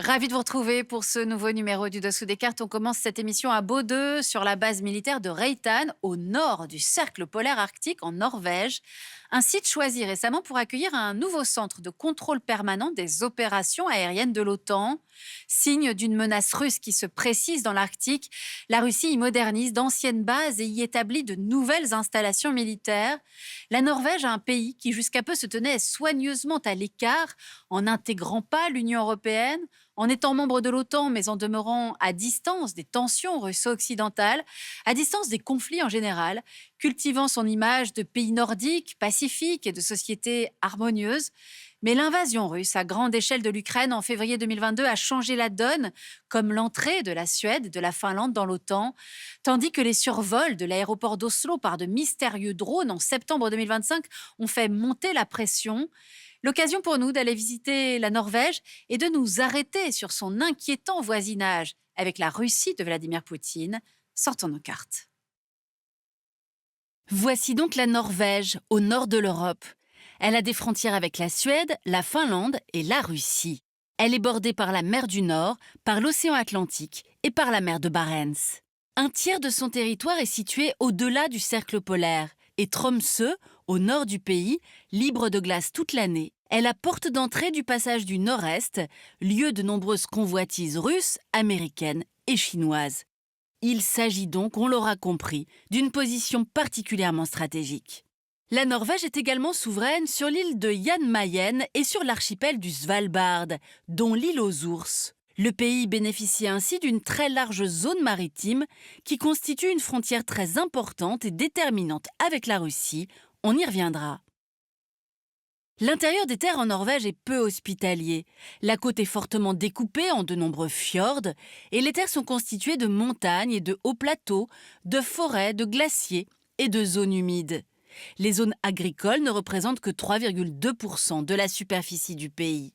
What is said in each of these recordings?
Ravi de vous retrouver pour ce nouveau numéro du Dessous des cartes. On commence cette émission à Bodø, sur la base militaire de Reitan, au nord du cercle polaire arctique en Norvège. Un site choisi récemment pour accueillir un nouveau centre de contrôle permanent des opérations aériennes de l'OTAN. Signe d'une menace russe qui se précise dans l'Arctique, la Russie y modernise d'anciennes bases et y établit de nouvelles installations militaires. La Norvège, un pays qui jusqu'à peu se tenait soigneusement à l'écart, en n'intégrant pas l'Union européenne, en étant membre de l'OTAN, mais en demeurant à distance des tensions russo-occidentales, à distance des conflits en général, cultivant son image de pays nordique, pacifique et de société harmonieuse. Mais l'invasion russe à grande échelle de l'Ukraine en février 2022 a changé la donne, comme l'entrée de la Suède et de la Finlande dans l'OTAN, tandis que les survols de l'aéroport d'Oslo par de mystérieux drones en septembre 2025 ont fait monter la pression. L'occasion pour nous d'aller visiter la Norvège et de nous arrêter sur son inquiétant voisinage avec la Russie de Vladimir Poutine. Sortons nos cartes. Voici donc la Norvège, au nord de l'Europe. Elle a des frontières avec la Suède, la Finlande et la Russie. Elle est bordée par la mer du Nord, par l'océan Atlantique et par la mer de Barents. Un tiers de son territoire est situé au-delà du cercle polaire, et Tromsø, au nord du pays, libre de glace toute l'année, est la porte d'entrée du passage du Nord-Est, lieu de nombreuses convoitises russes, américaines et chinoises. Il s'agit donc, on l'aura compris, d'une position particulièrement stratégique. La Norvège est également souveraine sur l'île de Jan Mayen et sur l'archipel du Svalbard, dont l'île aux ours. Le pays bénéficie ainsi d'une très large zone maritime qui constitue une frontière très importante et déterminante avec la Russie. On y reviendra. L'intérieur des terres en Norvège est peu hospitalier. La côte est fortement découpée en de nombreux fjords et les terres sont constituées de montagnes et de hauts plateaux, de forêts, de glaciers et de zones humides. Les zones agricoles ne représentent que 3,2% de la superficie du pays.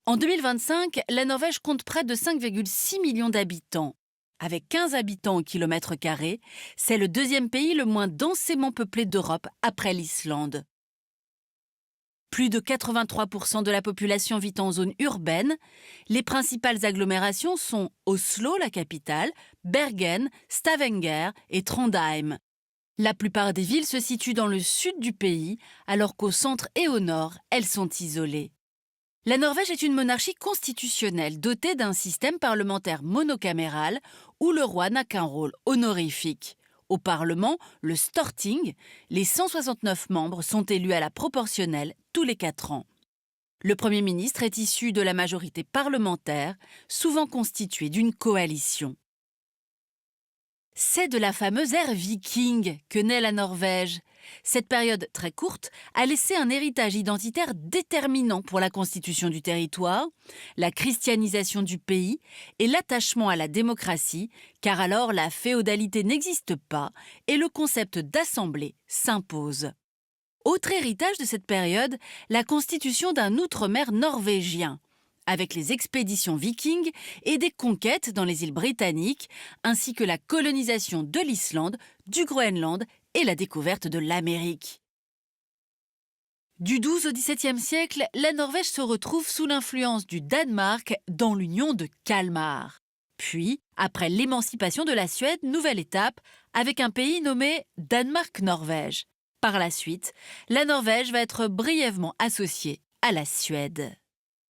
En 2025, la Norvège compte près de 5,6 millions d'habitants. Avec 15 habitants au kilomètre carré, c'est le deuxième pays le moins densément peuplé d'Europe après l'Islande. Plus de 83% de la population vit en zone urbaine. Les principales agglomérations sont Oslo, la capitale, Bergen, Stavanger et Trondheim. La plupart des villes se situent dans le sud du pays, alors qu'au centre et au nord, elles sont isolées. La Norvège est une monarchie constitutionnelle dotée d'un système parlementaire monocaméral où le roi n'a qu'un rôle honorifique. Au Parlement, le Storting, les 169 membres sont élus à la proportionnelle tous les 4 ans. Le Premier ministre est issu de la majorité parlementaire, souvent constituée d'une coalition. C'est de la fameuse ère viking que naît la Norvège. Cette période très courte a laissé un héritage identitaire déterminant pour la constitution du territoire, la christianisation du pays et l'attachement à la démocratie, car alors la féodalité n'existe pas et le concept d'assemblée s'impose. Autre héritage de cette période, la constitution d'un outre-mer norvégien, avec les expéditions vikings et des conquêtes dans les îles britanniques, ainsi que la colonisation de l'Islande, du Groenland et la découverte de l'Amérique. Du XII au XVIIe siècle, la Norvège se retrouve sous l'influence du Danemark dans l'union de Kalmar. Puis, après l'émancipation de la Suède, nouvelle étape, avec un pays nommé Danemark-Norvège. Par la suite, la Norvège va être brièvement associée à la Suède.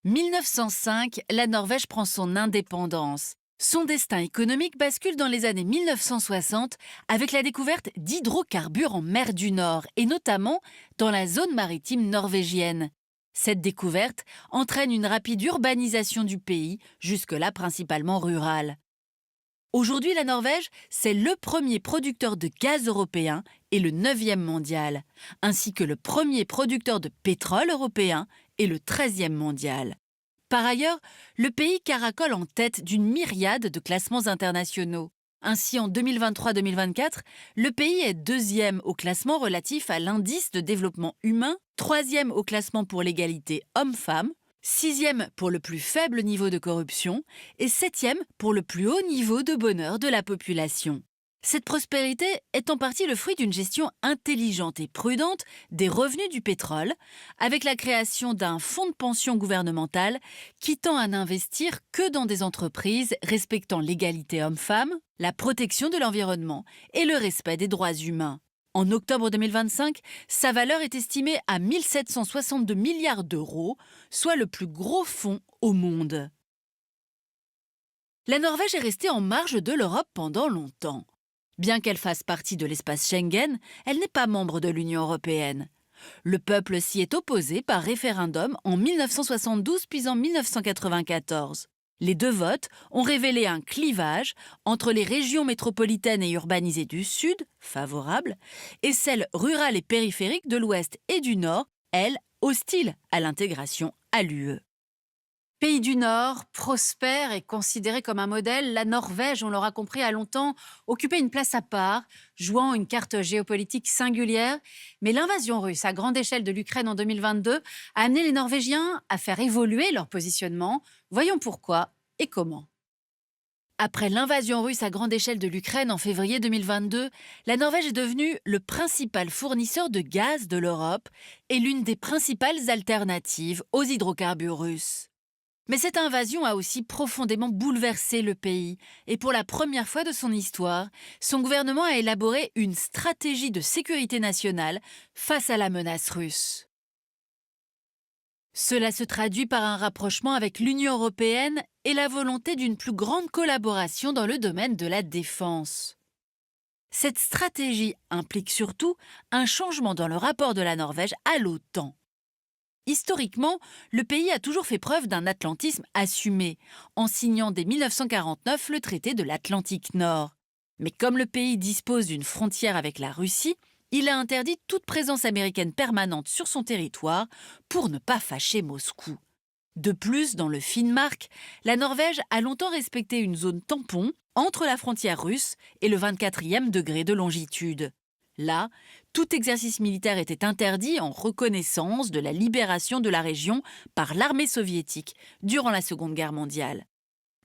1905, la Norvège prend son indépendance. Son destin économique bascule dans les années 1960 avec la découverte d'hydrocarbures en mer du Nord et notamment dans la zone maritime norvégienne. Cette découverte entraîne une rapide urbanisation du pays, jusque-là principalement rurale. Aujourd'hui, la Norvège, c'est le premier producteur de gaz européen et le 9e mondial, ainsi que le premier producteur de pétrole européen et le 13e mondial. Par ailleurs, le pays caracole en tête d'une myriade de classements internationaux. Ainsi, en 2023-2024, le pays est 2e au classement relatif à l'indice de développement humain, 3e au classement pour l'égalité homme-femme, 6e pour le plus faible niveau de corruption et 7e pour le plus haut niveau de bonheur de la population. Cette prospérité est en partie le fruit d'une gestion intelligente et prudente des revenus du pétrole, avec la création d'un fonds de pension gouvernemental qui tend à n'investir que dans des entreprises respectant l'égalité homme-femme, la protection de l'environnement et le respect des droits humains. En octobre 2025, sa valeur est estimée à 1 762 milliards d'euros, soit le plus gros fonds au monde. La Norvège est restée en marge de l'Europe pendant longtemps. Bien qu'elle fasse partie de l'espace Schengen, elle n'est pas membre de l'Union européenne. Le peuple s'y est opposé par référendum en 1972 puis en 1994. Les deux votes ont révélé un clivage entre les régions métropolitaines et urbanisées du Sud, favorables, et celles rurales et périphériques de l'Ouest et du Nord, elles, hostiles à l'intégration à l'UE. Pays du Nord, prospère et considéré comme un modèle, la Norvège, on l'aura compris, a longtemps occupé une place à part, jouant une carte géopolitique singulière. Mais l'invasion russe à grande échelle de l'Ukraine en 2022 a amené les Norvégiens à faire évoluer leur positionnement. Voyons pourquoi et comment. Après l'invasion russe à grande échelle de l'Ukraine en février 2022, la Norvège est devenue le principal fournisseur de gaz de l'Europe et l'une des principales alternatives aux hydrocarbures russes. Mais cette invasion a aussi profondément bouleversé le pays et pour la première fois de son histoire, son gouvernement a élaboré une stratégie de sécurité nationale face à la menace russe. Cela se traduit par un rapprochement avec l'Union européenne et la volonté d'une plus grande collaboration dans le domaine de la défense. Cette stratégie implique surtout un changement dans le rapport de la Norvège à l'OTAN. Historiquement, le pays a toujours fait preuve d'un atlantisme assumé, en signant dès 1949 le traité de l'Atlantique Nord. Mais comme le pays dispose d'une frontière avec la Russie, il a interdit toute présence américaine permanente sur son territoire pour ne pas fâcher Moscou. De plus, dans le Finnmark, la Norvège a longtemps respecté une zone tampon entre la frontière russe et le 24e degré de longitude. Là, tout exercice militaire était interdit en reconnaissance de la libération de la région par l'armée soviétique durant la Seconde Guerre mondiale.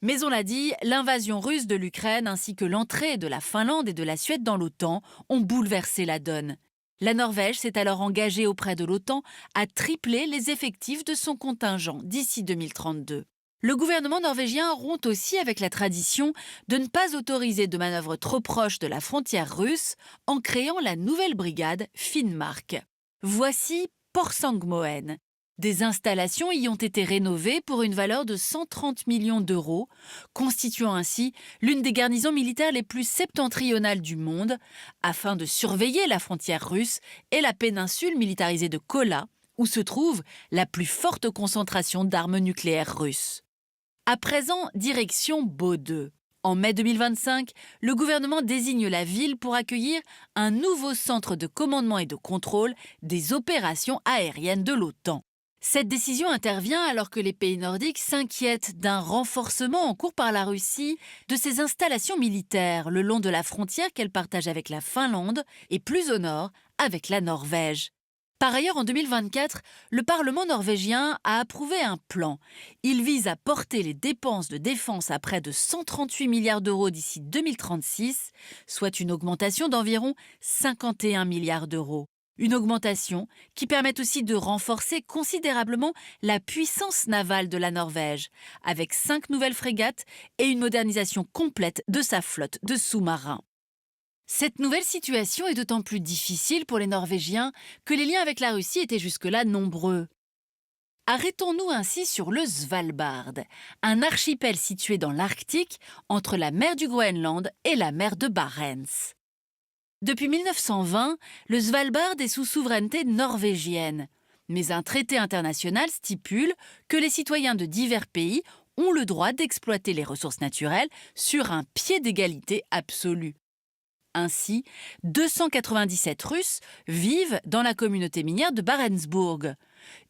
Mais on l'a dit, l'invasion russe de l'Ukraine ainsi que l'entrée de la Finlande et de la Suède dans l'OTAN ont bouleversé la donne. La Norvège s'est alors engagée auprès de l'OTAN à tripler les effectifs de son contingent d'ici 2032. Le gouvernement norvégien rompt aussi avec la tradition de ne pas autoriser de manœuvres trop proches de la frontière russe en créant la nouvelle brigade Finnmark. Voici Porsangmoen. Des installations y ont été rénovées pour une valeur de 130 millions d'euros, constituant ainsi l'une des garnisons militaires les plus septentrionales du monde, afin de surveiller la frontière russe et la péninsule militarisée de Kola, où se trouve la plus forte concentration d'armes nucléaires russes. À présent, direction Bodø. En mai 2025, le gouvernement désigne la ville pour accueillir un nouveau centre de commandement et de contrôle des opérations aériennes de l'OTAN. Cette décision intervient alors que les pays nordiques s'inquiètent d'un renforcement en cours par la Russie de ses installations militaires le long de la frontière qu'elle partage avec la Finlande et plus au nord avec la Norvège. Par ailleurs, en 2024, le Parlement norvégien a approuvé un plan. Il vise à porter les dépenses de défense à près de 138 milliards d'euros d'ici 2036, soit une augmentation d'environ 51 milliards d'euros. Une augmentation qui permet aussi de renforcer considérablement la puissance navale de la Norvège, avec 5 nouvelles frégates et une modernisation complète de sa flotte de sous-marins. Cette nouvelle situation est d'autant plus difficile pour les Norvégiens que les liens avec la Russie étaient jusque-là nombreux. Arrêtons-nous ainsi sur le Svalbard, un archipel situé dans l'Arctique entre la mer du Groenland et la mer de Barents. Depuis 1920, le Svalbard est sous souveraineté norvégienne, mais un traité international stipule que les citoyens de divers pays ont le droit d'exploiter les ressources naturelles sur un pied d'égalité absolue. Ainsi, 297 Russes vivent dans la communauté minière de Barentsburg,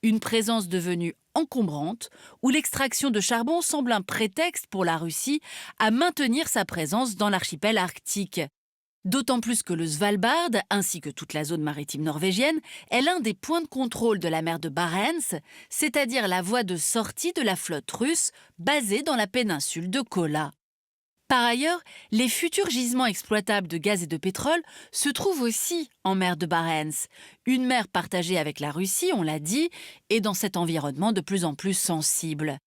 une présence devenue encombrante où l'extraction de charbon semble un prétexte pour la Russie à maintenir sa présence dans l'archipel arctique. D'autant plus que le Svalbard, ainsi que toute la zone maritime norvégienne, est l'un des points de contrôle de la mer de Barents, c'est-à-dire la voie de sortie de la flotte russe basée dans la péninsule de Kola. Par ailleurs, les futurs gisements exploitables de gaz et de pétrole se trouvent aussi en mer de Barents, une mer partagée avec la Russie, on l'a dit, et dans cet environnement de plus en plus sensible.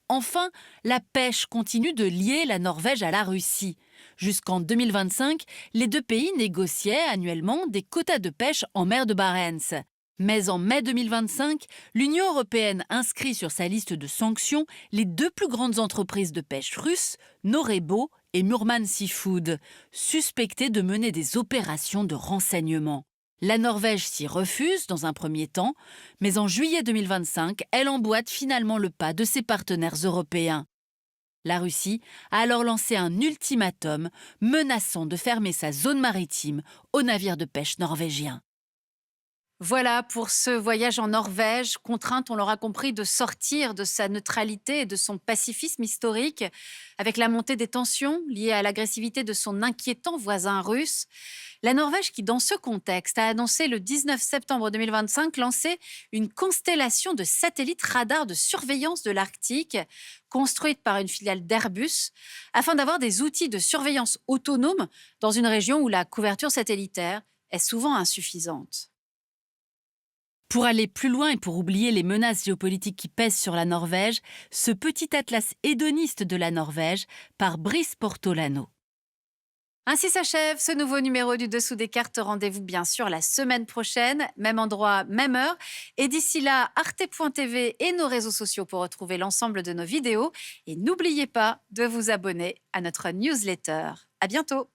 Enfin, la pêche continue de lier la Norvège à la Russie. Jusqu'en 2025, les deux pays négociaient annuellement des quotas de pêche en mer de Barents. Mais en mai 2025, l'Union européenne inscrit sur sa liste de sanctions les deux plus grandes entreprises de pêche russes, Norebo et Murman Seafood, suspectées de mener des opérations de renseignement. La Norvège s'y refuse dans un premier temps, mais en juillet 2025, elle emboîte finalement le pas de ses partenaires européens. La Russie a alors lancé un ultimatum menaçant de fermer sa zone maritime aux navires de pêche norvégiens. Voilà pour ce voyage en Norvège, contrainte, on l'aura compris, de sortir de sa neutralité et de son pacifisme historique, avec la montée des tensions liées à l'agressivité de son inquiétant voisin russe. La Norvège qui, dans ce contexte, a annoncé le 19 septembre 2025 lancer une constellation de satellites radars de surveillance de l'Arctique, construite par une filiale d'Airbus, afin d'avoir des outils de surveillance autonomes dans une région où la couverture satellitaire est souvent insuffisante. Pour aller plus loin et pour oublier les menaces géopolitiques qui pèsent sur la Norvège, ce petit atlas hédoniste de la Norvège par Brice Portolano. Ainsi s'achève ce nouveau numéro du Dessous des cartes. Rendez-vous bien sûr la semaine prochaine, même endroit, même heure. Et d'ici là, arte.tv et nos réseaux sociaux pour retrouver l'ensemble de nos vidéos. Et n'oubliez pas de vous abonner à notre newsletter. À bientôt.